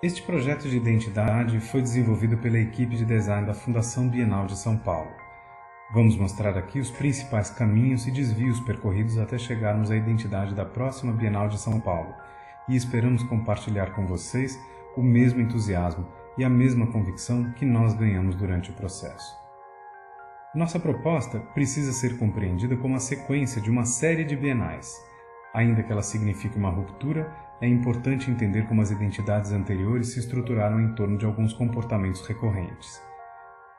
Este projeto de identidade foi desenvolvido pela equipe de design da Fundação Bienal de São Paulo. Vamos mostrar aqui os principais caminhos e desvios percorridos até chegarmos à identidade da próxima Bienal de São Paulo, e esperamos compartilhar com vocês o mesmo entusiasmo e a mesma convicção que nós ganhamos durante o processo. Nossa proposta precisa ser compreendida como a sequência de uma série de bienais. Ainda que ela signifique uma ruptura, é importante entender como as identidades anteriores se estruturaram em torno de alguns comportamentos recorrentes.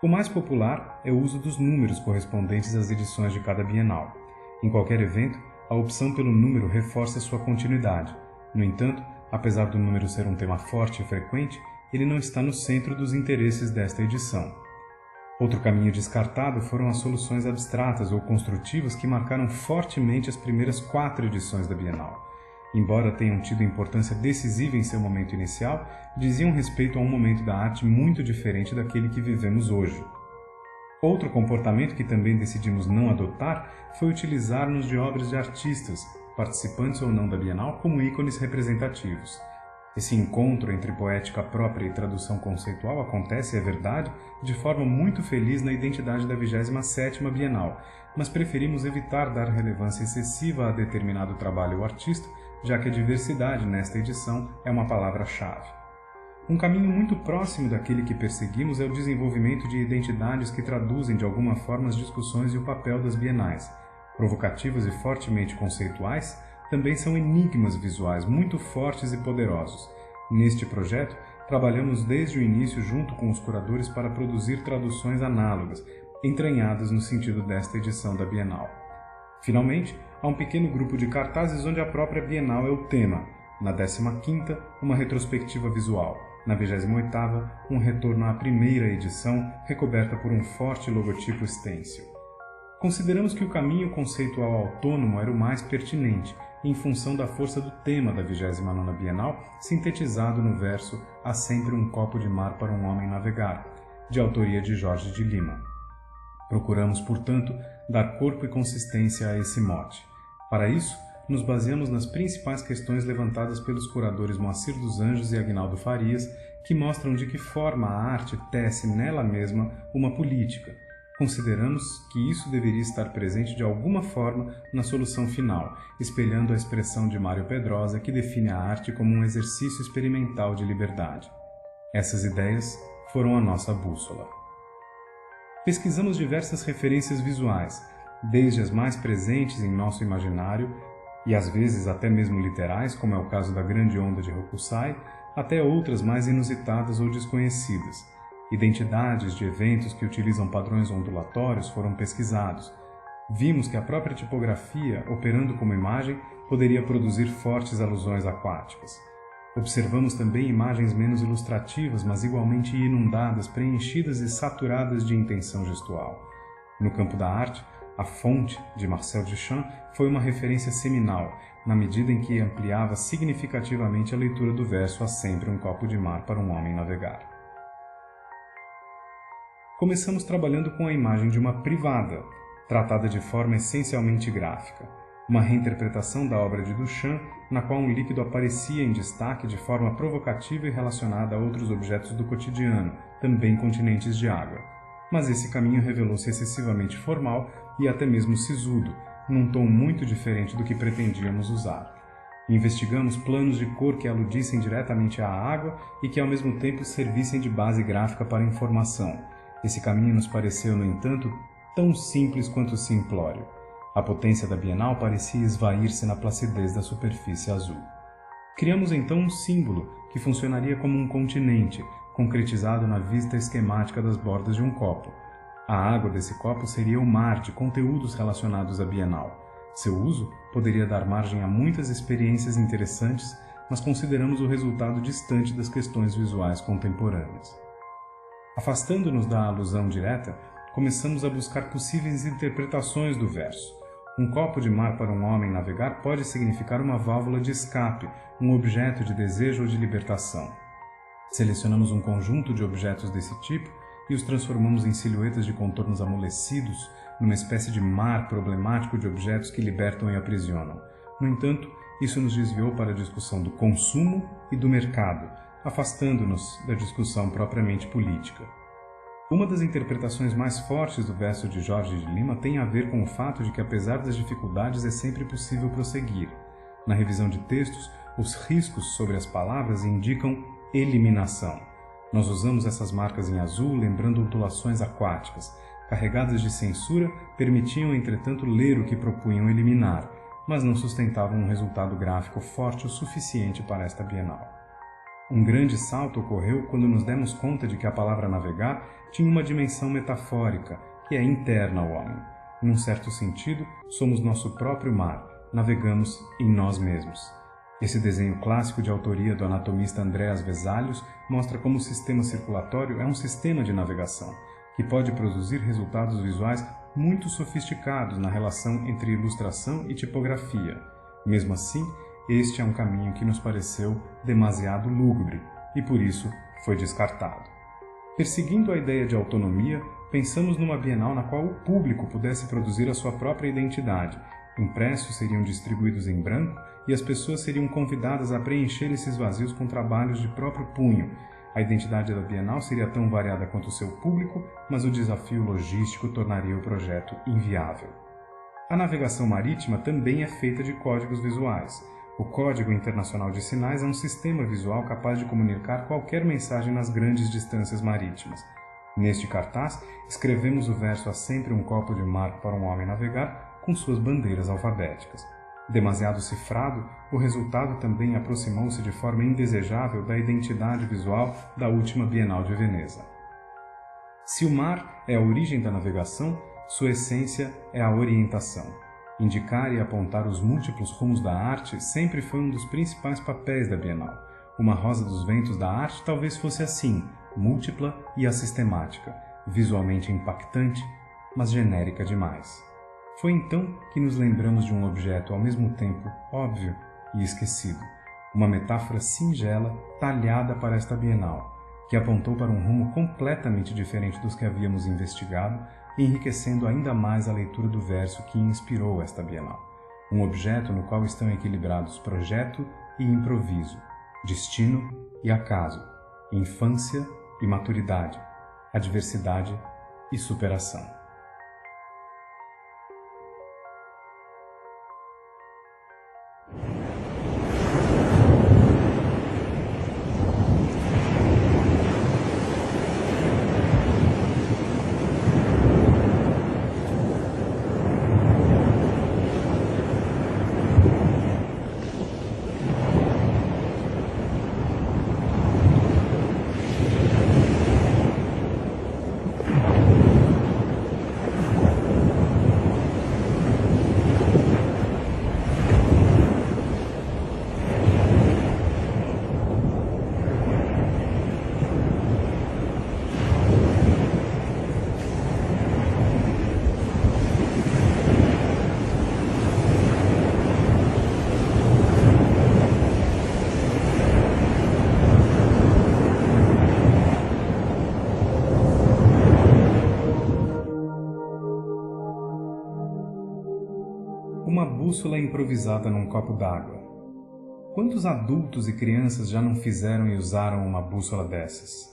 O mais popular é o uso dos números correspondentes às edições de cada bienal. Em qualquer evento, a opção pelo número reforça sua continuidade. No entanto, apesar do número ser um tema forte e frequente, ele não está no centro dos interesses desta edição. Outro caminho descartado foram as soluções abstratas ou construtivas que marcaram fortemente as primeiras 4 edições da Bienal. Embora tenham tido importância decisiva em seu momento inicial, diziam respeito a um momento da arte muito diferente daquele que vivemos hoje. Outro comportamento que também decidimos não adotar foi utilizar-nos de obras de artistas, participantes ou não da Bienal, como ícones representativos. Esse encontro entre poética própria e tradução conceitual acontece, é verdade, de forma muito feliz na identidade da 27ª Bienal, mas preferimos evitar dar relevância excessiva a determinado trabalho ou artista, já que a diversidade nesta edição é uma palavra-chave. Um caminho muito próximo daquele que perseguimos é o desenvolvimento de identidades que traduzem de alguma forma as discussões e o papel das bienais. Provocativas e fortemente conceituais, também são enigmas visuais muito fortes e poderosos. Neste projeto, trabalhamos desde o início junto com os curadores para produzir traduções análogas, entranhadas no sentido desta edição da Bienal. Finalmente, há um pequeno grupo de cartazes onde a própria Bienal é o tema. Na 15ª, uma retrospectiva visual. Na 28ª, um retorno à primeira edição, recoberta por um forte logotipo stencil. Consideramos que o caminho conceitual autônomo era o mais pertinente, em função da força do tema da 29ª Bienal, sintetizado no verso Há sempre um copo de mar para um homem navegar, de autoria de Jorge de Lima. Procuramos, portanto, dar corpo e consistência a esse mote. Para isso, nos baseamos nas principais questões levantadas pelos curadores Moacir dos Anjos e Aguinaldo Farias, que mostram de que forma a arte tece nela mesma uma política. Consideramos que isso deveria estar presente de alguma forma na solução final, espelhando a expressão de Mário Pedrosa, que define a arte como um exercício experimental de liberdade. Essas ideias foram a nossa bússola. Pesquisamos diversas referências visuais, desde as mais presentes em nosso imaginário, e às vezes até mesmo literais, como é o caso da Grande Onda de Hokusai, até outras mais inusitadas ou desconhecidas. Identidades de eventos que utilizam padrões ondulatórios foram pesquisados. Vimos que a própria tipografia, operando como imagem, poderia produzir fortes alusões aquáticas. Observamos também imagens menos ilustrativas, mas igualmente inundadas, preenchidas e saturadas de intenção gestual. No campo da arte, A Fonte, de Marcel Duchamp, foi uma referência seminal, na medida em que ampliava significativamente a leitura do verso Há sempre um copo de mar para um homem navegar. Começamos trabalhando com a imagem de uma privada, tratada de forma essencialmente gráfica, uma reinterpretação da obra de Duchamp, na qual um líquido aparecia em destaque de forma provocativa e relacionada a outros objetos do cotidiano, também continentes de água. Mas esse caminho revelou-se excessivamente formal e até mesmo sisudo, num tom muito diferente do que pretendíamos usar. Investigamos planos de cor que aludissem diretamente à água e que ao mesmo tempo servissem de base gráfica para a informação. Esse caminho nos pareceu, no entanto, tão simples quanto simplório. A potência da Bienal parecia esvair-se na placidez da superfície azul. Criamos então um símbolo que funcionaria como um continente, concretizado na vista esquemática das bordas de um copo. A água desse copo seria o mar de conteúdos relacionados à Bienal. Seu uso poderia dar margem a muitas experiências interessantes, mas consideramos o resultado distante das questões visuais contemporâneas. Afastando-nos da alusão direta, começamos a buscar possíveis interpretações do verso. Um copo de mar para um homem navegar pode significar uma válvula de escape, um objeto de desejo ou de libertação. Selecionamos um conjunto de objetos desse tipo e os transformamos em silhuetas de contornos amolecidos, numa espécie de mar problemático de objetos que libertam e aprisionam. No entanto, isso nos desviou para a discussão do consumo e do mercado, afastando-nos da discussão propriamente política. Uma das interpretações mais fortes do verso de Jorge de Lima tem a ver com o fato de que, apesar das dificuldades, é sempre possível prosseguir. Na revisão de textos, os riscos sobre as palavras indicam eliminação. Nós usamos essas marcas em azul, lembrando ondulações aquáticas. Carregadas de censura, permitiam, entretanto, ler o que propunham eliminar, mas não sustentavam um resultado gráfico forte o suficiente para esta Bienal. Um grande salto ocorreu quando nos demos conta de que a palavra navegar tinha uma dimensão metafórica, que é interna ao homem. Num certo sentido, somos nosso próprio mar, navegamos em nós mesmos. Esse desenho clássico de autoria do anatomista Andreas Vesalius mostra como o sistema circulatório é um sistema de navegação, que pode produzir resultados visuais muito sofisticados na relação entre ilustração e tipografia. Mesmo assim, este é um caminho que nos pareceu demasiado lúgubre e, por isso, foi descartado. Perseguindo a ideia de autonomia, pensamos numa Bienal na qual o público pudesse produzir a sua própria identidade. Impressos seriam distribuídos em branco e as pessoas seriam convidadas a preencher esses vazios com trabalhos de próprio punho. A identidade da Bienal seria tão variada quanto o seu público, mas o desafio logístico tornaria o projeto inviável. A navegação marítima também é feita de códigos visuais. O Código Internacional de Sinais é um sistema visual capaz de comunicar qualquer mensagem nas grandes distâncias marítimas. Neste cartaz, escrevemos o verso "Há sempre um copo de mar para um homem navegar", com suas bandeiras alfabéticas. Demasiado cifrado, o resultado também aproximou-se de forma indesejável da identidade visual da última Bienal de Veneza. Se o mar é a origem da navegação, sua essência é a orientação. Indicar e apontar os múltiplos rumos da arte sempre foi um dos principais papéis da Bienal. Uma rosa dos ventos da arte talvez fosse assim, múltipla e assistemática, visualmente impactante, mas genérica demais. Foi então que nos lembramos de um objeto ao mesmo tempo óbvio e esquecido, uma metáfora singela talhada para esta Bienal, que apontou para um rumo completamente diferente dos que havíamos investigado, enriquecendo ainda mais a leitura do verso que inspirou esta Bienal. Um objeto no qual estão equilibrados projeto e improviso, destino e acaso, infância e maturidade, adversidade e superação. Uma bússola improvisada num copo d'água. Quantos adultos e crianças já não fizeram e usaram uma bússola dessas?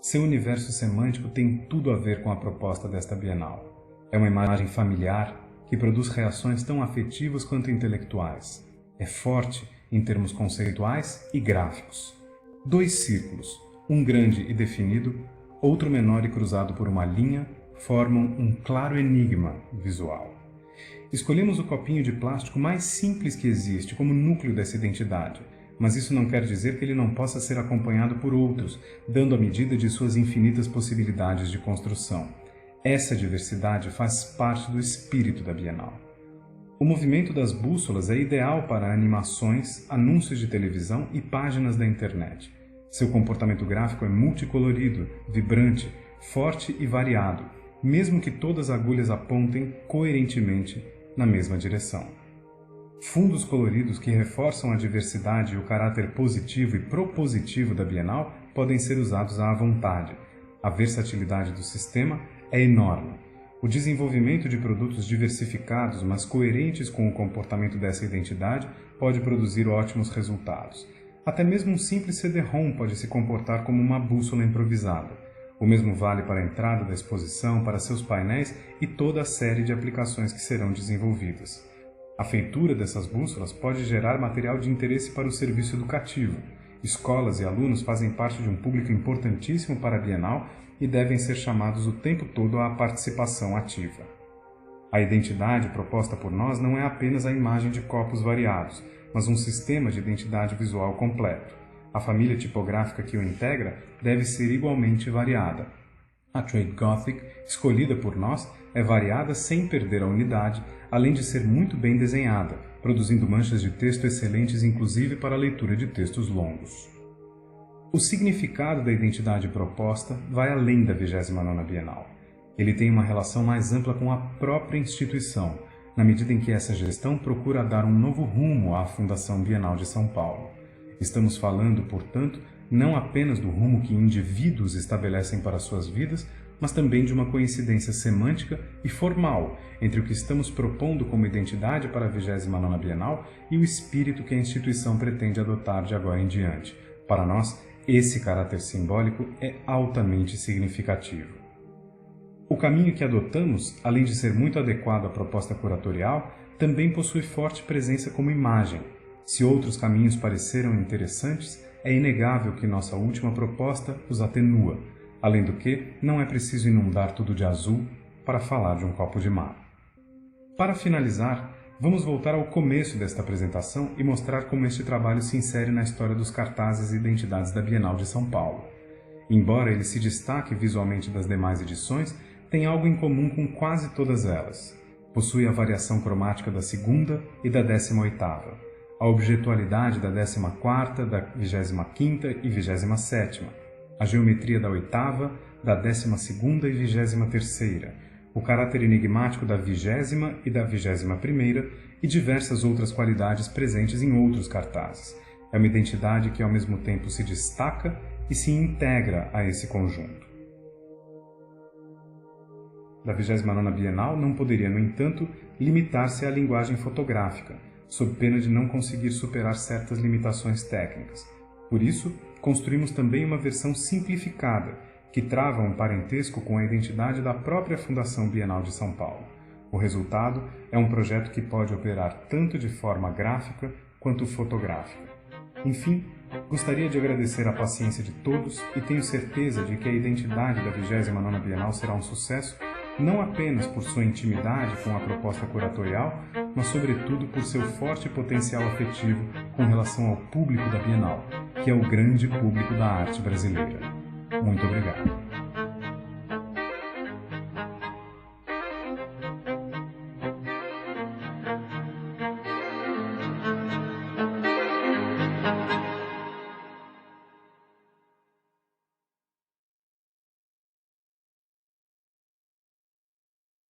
Seu universo semântico tem tudo a ver com a proposta desta Bienal. É uma imagem familiar que produz reações tão afetivas quanto intelectuais. É forte em termos conceituais e gráficos. 2 círculos, um grande e definido, outro menor e cruzado por uma linha, formam um claro enigma visual. Escolhemos o copinho de plástico mais simples que existe como núcleo dessa identidade, mas isso não quer dizer que ele não possa ser acompanhado por outros, dando a medida de suas infinitas possibilidades de construção. Essa diversidade faz parte do espírito da Bienal. O movimento das bússolas é ideal para animações, anúncios de televisão e páginas da internet. Seu comportamento gráfico é multicolorido, vibrante, forte e variado, mesmo que todas as agulhas apontem coerentemente na mesma direção. Fundos coloridos que reforçam a diversidade e o caráter positivo e propositivo da Bienal podem ser usados à vontade. A versatilidade do sistema é enorme. O desenvolvimento de produtos diversificados, mas coerentes com o comportamento dessa identidade, pode produzir ótimos resultados. Até mesmo um simples CD-ROM pode se comportar como uma bússola improvisada. O mesmo vale para a entrada da exposição, para seus painéis e toda a série de aplicações que serão desenvolvidas. A feitura dessas bússolas pode gerar material de interesse para o serviço educativo. Escolas e alunos fazem parte de um público importantíssimo para a Bienal e devem ser chamados o tempo todo à participação ativa. A identidade proposta por nós não é apenas a imagem de copos variados, mas um sistema de identidade visual completo. A família tipográfica que o integra deve ser igualmente variada. A Trade Gothic, escolhida por nós, é variada sem perder a unidade, além de ser muito bem desenhada, produzindo manchas de texto excelentes inclusive para a leitura de textos longos. O significado da identidade proposta vai além da 29ª Bienal. Ele tem uma relação mais ampla com a própria instituição, na medida em que essa gestão procura dar um novo rumo à Fundação Bienal de São Paulo. Estamos falando, portanto, não apenas do rumo que indivíduos estabelecem para suas vidas, mas também de uma coincidência semântica e formal entre o que estamos propondo como identidade para a 29ª Bienal e o espírito que a instituição pretende adotar de agora em diante. Para nós, esse caráter simbólico é altamente significativo. O caminho que adotamos, além de ser muito adequado à proposta curatorial, também possui forte presença como imagem. Se outros caminhos pareceram interessantes, é inegável que nossa última proposta os atenua. Além do que, não é preciso inundar tudo de azul para falar de um copo de mar. Para finalizar, vamos voltar ao começo desta apresentação e mostrar como este trabalho se insere na história dos cartazes e identidades da Bienal de São Paulo. Embora ele se destaque visualmente das demais edições, tem algo em comum com quase todas elas. Possui a variação cromática da 2ª e da 18ª, a objetualidade da 14ª, da 25ª e 27ª, a geometria da 8ª, da 12ª e 23ª, o caráter enigmático da 20ª e da 21ª e diversas outras qualidades presentes em outros cartazes. É uma identidade que ao mesmo tempo se destaca e se integra a esse conjunto. Da 29ª Bienal não poderia, no entanto, limitar-se à linguagem fotográfica, sob pena de não conseguir superar certas limitações técnicas. Por isso, construímos também uma versão simplificada, que trava um parentesco com a identidade da própria Fundação Bienal de São Paulo. O resultado é um projeto que pode operar tanto de forma gráfica quanto fotográfica. Enfim, gostaria de agradecer a paciência de todos e tenho certeza de que a identidade da 29ª Bienal será um sucesso, não apenas por sua intimidade com a proposta curatorial, mas sobretudo por seu forte potencial afetivo com relação ao público da Bienal, que é o grande público da arte brasileira. Muito obrigado.